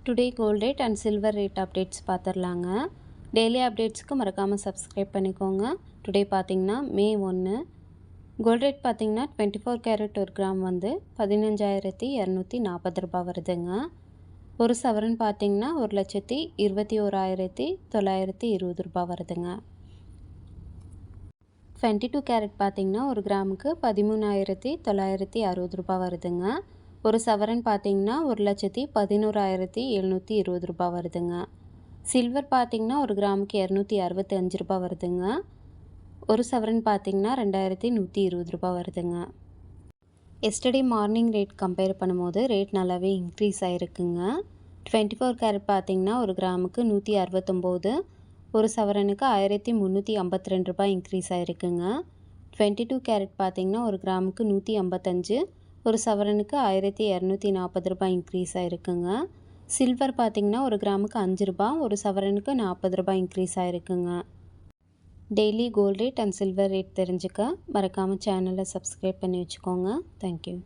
Today gold rate and silver rate updates பார்த்துடலாங்க. Daily அப்டேட்ஸ்க்கு மறக்காமல் சப்ஸ்கிரைப் பண்ணிக்கோங்க. டுடே பார்த்தீங்கன்னா மே 1 கோல்ட் ரேட் பார்த்தீங்கன்னா 24 கேரட் ஒரு கிராம் வந்து 15,240 ரூபாய் வருதுங்க. ஒரு சவரன் பார்த்தீங்கன்னா 1,21,920 ரூபாய் வருதுங்க. 22 கேரட் பார்த்தீங்கன்னா ஒரு கிராமுக்கு 13,960 ரூபாய் வருதுங்க. ஒரு சவரன் பார்த்தீங்கன்னா 1,11,720 ரூபாய் வருதுங்க. சில்வர் பார்த்தீங்கன்னா ஒரு கிராமுக்கு 265 ரூபாய் வருதுங்க. ஒரு சவரன் பார்த்தீங்கன்னா 2,120 ரூபாய் வருதுங்க. எஸ்டர்டே மார்னிங் ரேட் கம்பேர் பண்ணும்போது ரேட் நல்லாவே இன்க்ரீஸ் ஆகிருக்குங்க. 24 கேரட் பார்த்தீங்கன்னா ஒரு கிராமுக்கு 169, ஒரு சவரனுக்கு 1,352 ரூபாய் இன்க்ரீஸ் ஆகிருக்குங்க. 22 கேரட் பார்த்தீங்கன்னா ஒரு கிராமுக்கு 155, ஒரு சவரனுக்கு 1,240 ரூபாய் இன்க்ரீஸ் ஆகிருக்குங்க. சில்வர் பார்த்தீங்கன்னா ஒரு கிராமுக்கு 5 ரூபாய், ஒரு சவரனுக்கு 40 ரூபாய் இன்க்ரீஸ் ஆகிருக்குங்க. Daily gold rate and silver rate தெரிஞ்சுக்க மறக்காமல் சேனலை சப்ஸ்கிரைப் பண்ணி வச்சுக்கோங்க. தேங்க்யூ.